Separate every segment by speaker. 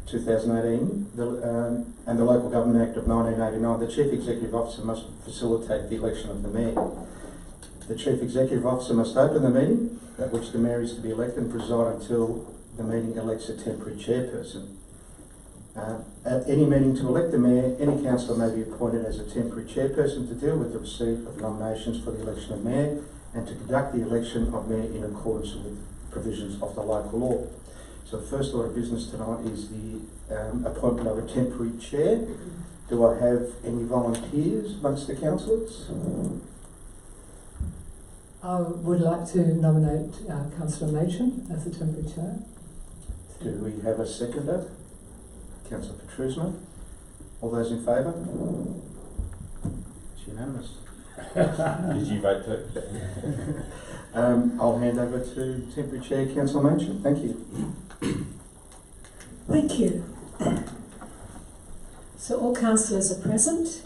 Speaker 1: 2018 and the Local Government Act of 1989, the Chief Executive Officer must facilitate the election of the Mayor. The Chief Executive Officer must open the meeting at which the Mayor is to be elected and preside until the meeting elects a temporary chairperson. At any meeting to elect the Mayor, any councillor may be appointed as a temporary chairperson to deal with the receipt of nominations for the election of Mayor and to conduct the election of Mayor in accordance with provisions of the local law. So the first order of business tonight is the appointment of a temporary chair. Do I have any volunteers amongst the councillors?
Speaker 2: I would like to nominate Councillor Machen as the temporary chair.
Speaker 1: Do we have a seconder? Councillor Petrusma. All those in favour? It's unanimous.
Speaker 3: Did you vote too?
Speaker 1: I'll hand over to temporary chair, Councillor Machen. Thank you.
Speaker 4: Thank you. So all councillors are present.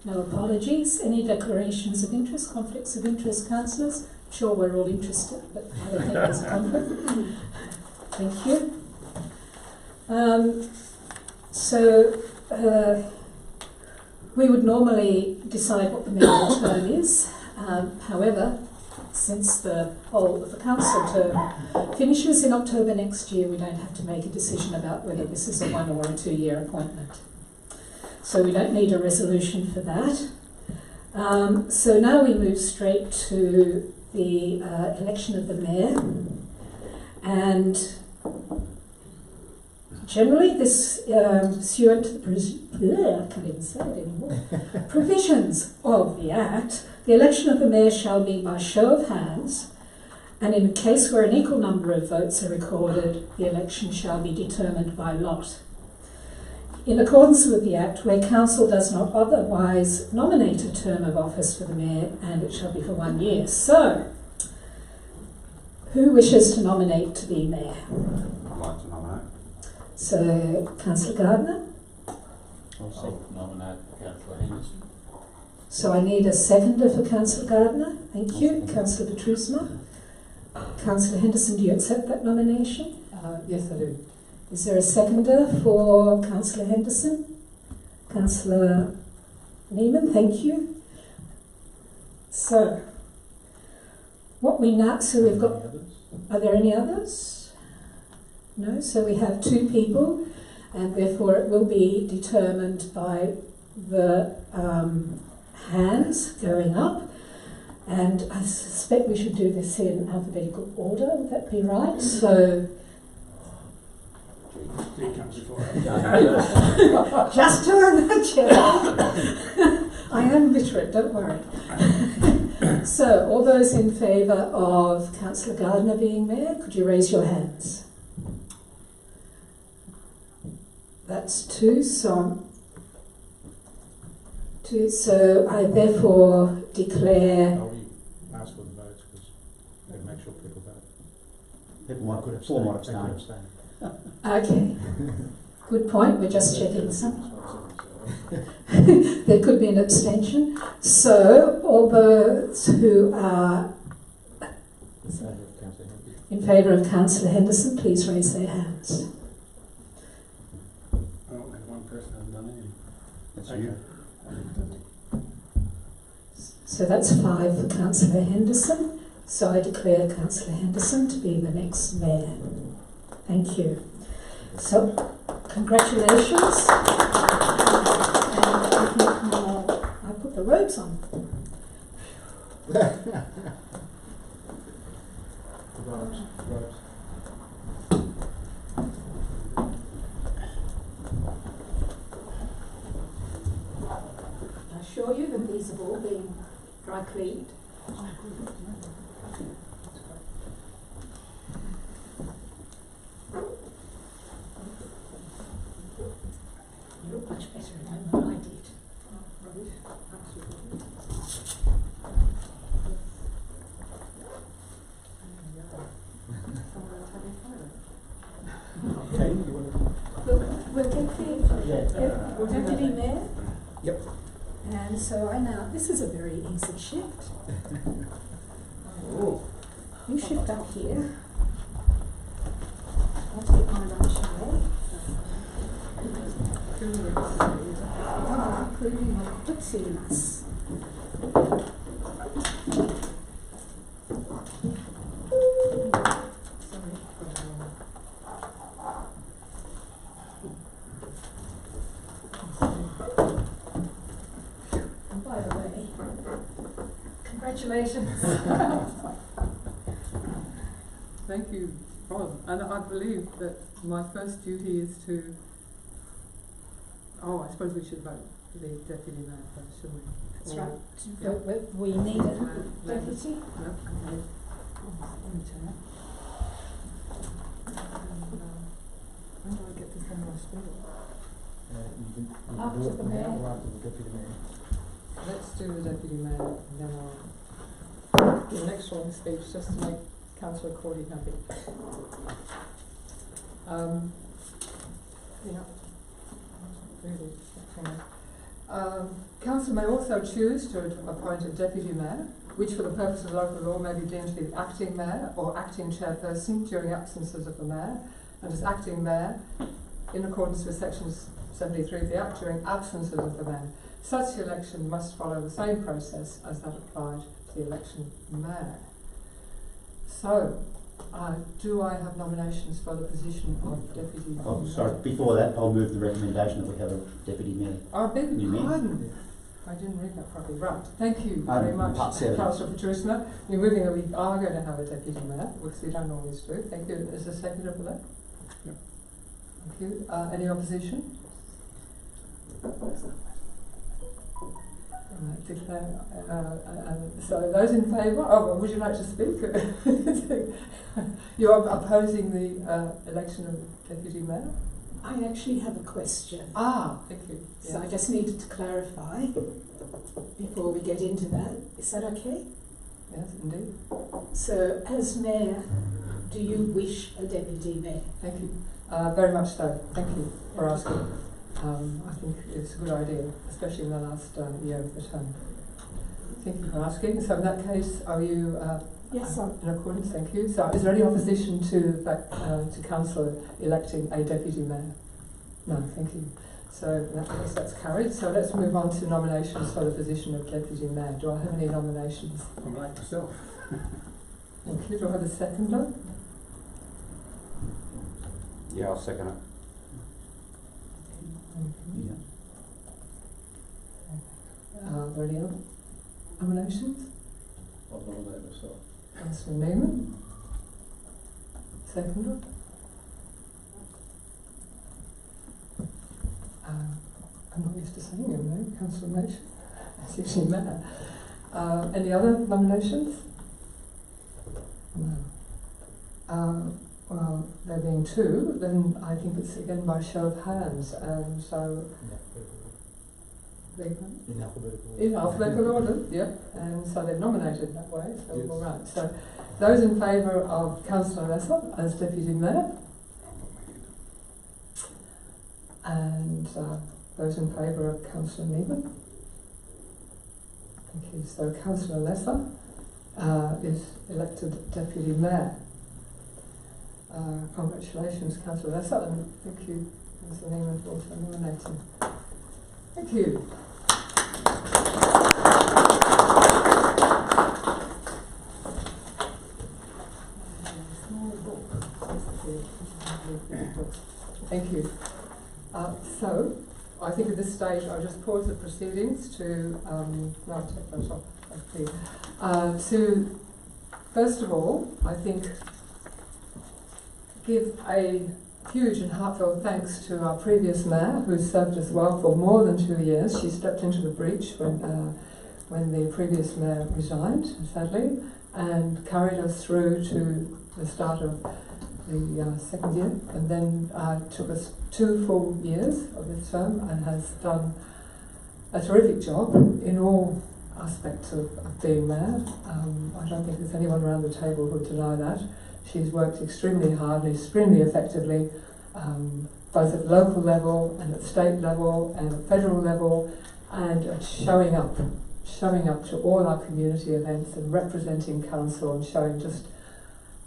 Speaker 4: No apologies. Any declarations of interest, conflicts of interest, councillors? I'm sure we're all interested, but I don't think there's a conflict. Thank you. We would normally decide what the minimum term is. However, since the whole of the council term finishes in October next year, we don't have to make a decision about whether this is a 1 or a 2 year appointment. So we don't need a resolution for that. So now we move straight to the election of the Mayor. And generally this pursuant to the I can't even say it anymore. Provisions of the Act, the election of the Mayor shall be by show of hands, and in a case where an equal number of votes are recorded, the election shall be determined by lot. In accordance with the Act, where Council does not otherwise nominate a term of office for the Mayor, and it shall be for 1 year. So, who wishes to nominate to be Mayor?
Speaker 3: I'd like to nominate.
Speaker 4: So, Councillor Gardner.
Speaker 3: I'll nominate Councillor Henderson.
Speaker 4: So I need a seconder for Councillor Gardner. Thank you. Councillor Petrusma. Councillor Henderson, do you accept that nomination?
Speaker 2: Yes, I do.
Speaker 4: Is there a seconder for Councillor Henderson? Councillor Neiman, thank you. So, what we now, so we've got, are there any others? No, so we have 2 people, and therefore it will be determined by the hands going up. And I suspect we should do this in alphabetical order, would that be right? So, just turn the chair. I am literate, don't worry. So, all those in favour of Councillor Gardner being Mayor, could you raise your hands? That's 2, so I therefore declare.
Speaker 5: Ask for the votes because they make sure people vote.
Speaker 6: Four might abstain.
Speaker 4: Okay, good point. We're just checking some. There could be an abstention. So, all those who are in favour of Councillor Henderson, please raise their hands.
Speaker 5: Oh, there's one person hasn't done anything.
Speaker 6: That's
Speaker 5: Okay.
Speaker 6: you.
Speaker 4: So that's 5 for Councillor Henderson. So I declare Councillor Henderson to be the next Mayor. Thank you. So, congratulations. And I put the robes on. I assure you that these have all been dry cleaned. You look much better at home than I did.
Speaker 5: Okay, you want to?
Speaker 4: We'll get the Deputy Mayor.
Speaker 5: Yep.
Speaker 4: And so I now, this is a very easy shift. You shift up here. I'll take my lunch away. including my properties. And by the way, congratulations.
Speaker 2: Thank you, Rob. And I believe that my first duty is to. Oh, I suppose we should vote for the deputy mayor first, shouldn't we?
Speaker 4: That's
Speaker 2: Or-
Speaker 4: right.
Speaker 2: Yeah.
Speaker 4: We need a deputy.
Speaker 2: No, okay. Let me turn it. When do I get this on my screen?
Speaker 6: You can
Speaker 4: After
Speaker 6: do it
Speaker 4: the
Speaker 6: from now
Speaker 4: mayor.
Speaker 6: or after the deputy mayor.
Speaker 2: Let's do the deputy mayor and then I'll do an extra long speech just to make Councillor Cordy happy. Yeah. Really, Council may also choose to appoint a deputy mayor, which for the purpose of local law may be deemed to be the acting mayor or acting chairperson during absences of the mayor, and as acting mayor, in accordance with sections 73 of the Act, during absences of the mayor. Such election must follow the same process as that applied to the election of mayor. So, do I have nominations for the position of deputy
Speaker 6: Oh,
Speaker 2: mayor?
Speaker 6: sorry, before that, I'll move the recommendation that we have a deputy mayor.
Speaker 2: I beg
Speaker 6: You
Speaker 2: your
Speaker 6: mean?
Speaker 2: pardon. I didn't read that properly. Right. Thank you
Speaker 6: Um,
Speaker 2: very much,
Speaker 6: part 7.
Speaker 2: Councillor Patrusna. You're moving that we are going to have a deputy mayor, which we don't always do. Thank you. Is there a seconder for that?
Speaker 5: Yep.
Speaker 2: Thank you. Any opposition? Right, declare. So those in favour? Oh, well, would you like to speak? You're opposing the election of deputy mayor?
Speaker 4: I actually have a question.
Speaker 2: Thank you.
Speaker 4: So I just needed to clarify before we get into that. Is that okay?
Speaker 2: Yes, indeed.
Speaker 4: So, as mayor, do you wish a deputy mayor?
Speaker 2: Thank you. Very much so. Thank you for asking. I think it's a good idea, especially in the last year of the term. Thank you for asking. So in that case, are you
Speaker 4: Yes,
Speaker 2: in accordance? Thank you. So is there any opposition to council electing a deputy mayor? No, thank you. So in that case, that's carried. So let's move on to nominations for the position of deputy mayor. Do I have any nominations?
Speaker 5: I'm like myself.
Speaker 2: Thank you. Do I have a seconder?
Speaker 3: Yeah, I'll second it.
Speaker 6: Yeah.
Speaker 2: Are there any other nominations?
Speaker 5: I'll nominate myself.
Speaker 2: Councillor Neiman? Seconder? I'm not used to saying your name, Councillor Nation. It's usually Mayor. Any other nominations? No. Well, there being two, then I think it's again by show of hands, and so
Speaker 6: In alphabetical order.
Speaker 2: in alphabetical order, yeah, and so they've nominated that way, so
Speaker 5: Yes.
Speaker 2: all right. So those in favour of Councillor Lesser as Deputy Mayor, and those in favour of Councillor Neiman. Thank you. So Councillor Lesser is elected Deputy Mayor. Congratulations, Councillor Lesser, and thank you, Councillor Neiman, for also nominating. Thank you. Thank you. So, I think at this stage I'll just pause the proceedings to, no, take those off, okay. To, first of all, I think, give a huge and heartfelt thanks to our previous mayor, who served us well for more than 2 years. She stepped into the breach when the previous mayor resigned, sadly, and carried us through to the start of the second year, and then took us 2 full years of this term, and has done a terrific job in all aspects of being mayor. I don't think there's anyone around the table who would deny that. She's worked extremely hard and extremely effectively, both at local level and at state level and at federal level, and at showing up to all our community events and representing council and showing just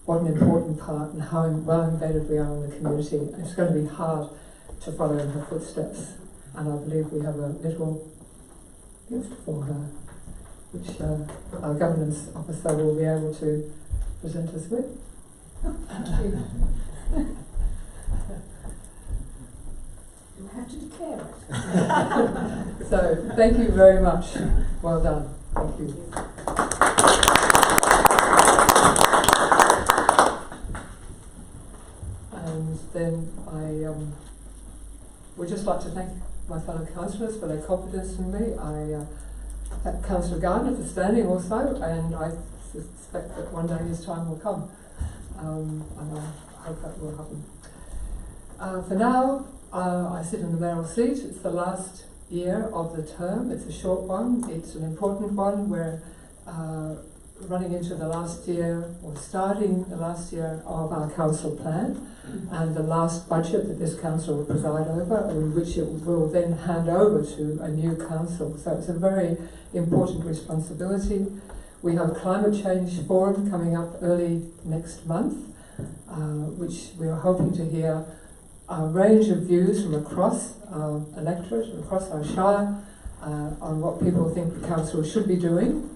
Speaker 2: what an important part and how well embedded we are in the community. It's going to be hard to follow in her footsteps. and I believe we have a little gift for her, which our governance officer will be able to present us with.
Speaker 4: Thank you. Do I have to declare it?
Speaker 2: So, thank you very much. Well done. Thank you. And then I would just like to thank my fellow councillors for their confidence in me. I thank Councillor Gardner for standing also, and I suspect that one day his time will come. And I hope that will happen. For now, I sit in the mayoral seat. It's the last year of the term. It's a short one. It's an important one. We're running into the last year, or starting the last year of our council plan, and the last budget that this council will preside over, in which it will then hand over to a new council. So it's a very important responsibility. We have a climate change forum coming up early next month, which we are hoping to hear a range of views from across our electorate and across our shire on what people think the council should be doing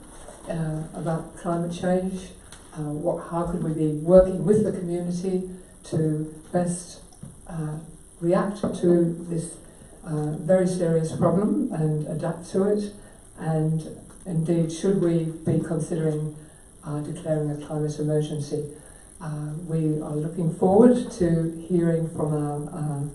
Speaker 2: about climate change. How could we be working with the community to best react to this very serious problem and adapt to it, and indeed should we be considering declaring a climate emergency. We are looking forward to hearing from our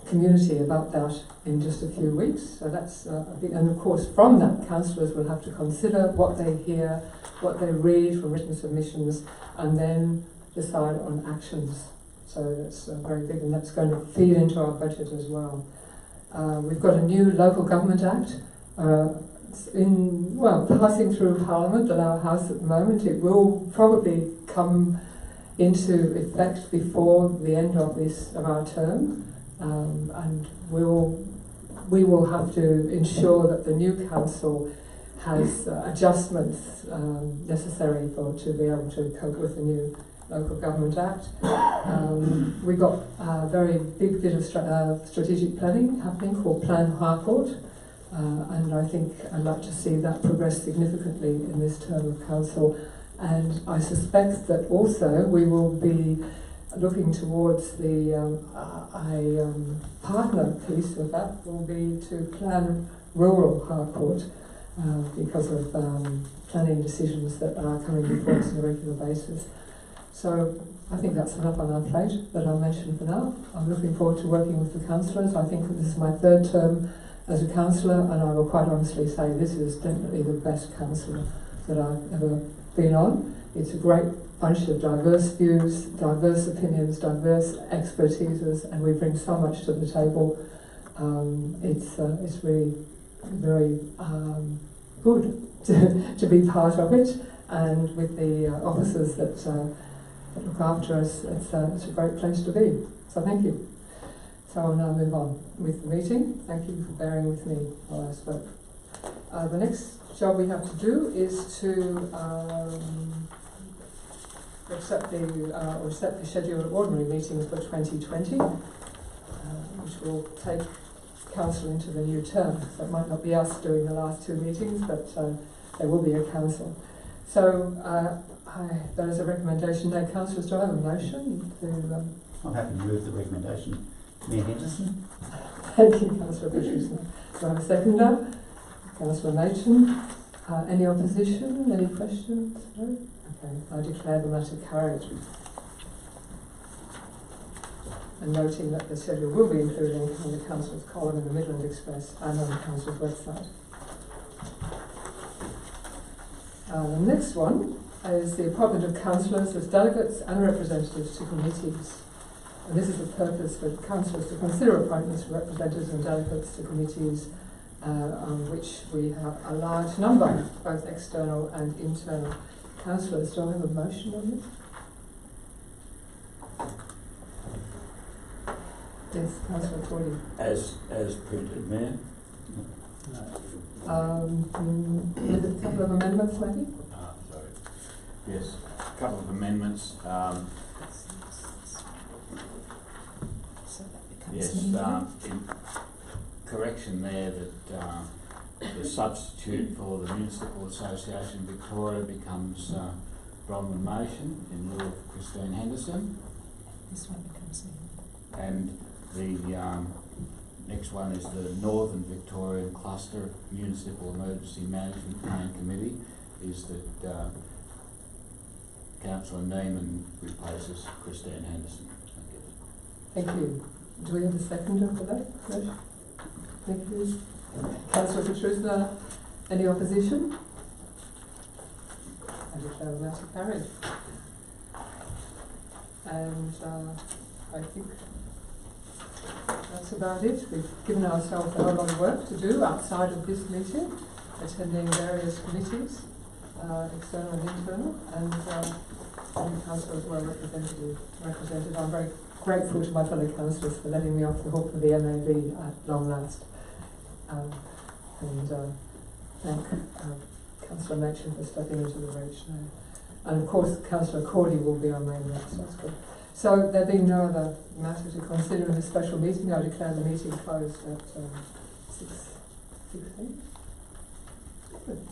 Speaker 2: community about that in just a few weeks. So that's and of course from that, councillors will have to consider what they hear, what they read from written submissions, and then decide on actions. So that's very big, and that's going to feed into our budget as well. We've got a new Local Government Act passing through Parliament at our house at the moment. It will probably come into effect before the end of our term, and we will have to ensure that the new council has adjustments necessary to be able to cope with the new Local Government Act. We've got a very big bit of strategic planning happening called Plan Harcourt. And I think I'd like to see that progress significantly in this term of council. And I suspect that also we will be looking towards the partner piece of that will be to plan rural Harcourt because of planning decisions that are coming before us on a regular basis. So I think that's enough on our plate that I'll mention for now. I'm looking forward to working with the councillors. I think that this is my third term as a councillor, and I will quite honestly say this is definitely the best councillor that I've ever been on. It's a great bunch of diverse views, diverse opinions, diverse expertises, and we bring so much to the table. It's really very good to be part of it, and with the officers that look after us, it's a great place to be. So thank you. So I'll now move on with the meeting. Thank you for bearing with me while I spoke. The next job we have to do is to set the scheduled ordinary meetings for 2020, which will take council into the new term. So it might not be us doing the last two meetings, but there will be a council. So there is a recommendation there. Councillors, do I have a motion to...
Speaker 6: I'm happy to move the recommendation. Mayor Henderson.
Speaker 2: Thank you, Councillor Richardson. Do I have a seconder? Councillor Machin. Any opposition? Any questions? No? Okay, I declare the matter carried. And noting that the schedule will be included in the Council's column in the Midland Express and on the Council's website. The next one is the appointment of councillors as delegates and representatives to committees. And this is the purpose for councillors to consider appointments for representatives and delegates to committees on which we have a large number, both external and internal. Councillors, do I have a motion on this? Yes, Councillor Cordy.
Speaker 3: As printed, Mayor.
Speaker 2: With a couple of amendments, maybe?
Speaker 3: Sorry. Yes, a couple of amendments.
Speaker 4: So that becomes
Speaker 3: Yes,
Speaker 4: meeting.
Speaker 3: correction there that the substitute for the Municipal Association Victoria becomes Bronwyn Motion in lieu of Christine Henderson.
Speaker 4: This one becomes me.
Speaker 3: And the next one is the Northern Victorian Cluster Municipal Emergency Management Plan Committee, is that Councillor Neiman replaces Christine Henderson.
Speaker 2: Thank you. Do we have a seconder for that motion? Thank you. Councillor Petruska, any opposition? I declare the matter carried. And I think that's about it. We've given ourselves a whole lot of work to do outside of this meeting, attending various committees, external and internal, and the council is well represented. I'm very grateful to my fellow councillors for letting me off the hook for the MAB at long last. And thank Councillor Machin for stepping into the breach now. And of course, Councillor Cordy will be on main rep, so that's good. So there being no other matter to consider in this special meeting, I declare the meeting closed at 6:16. Good.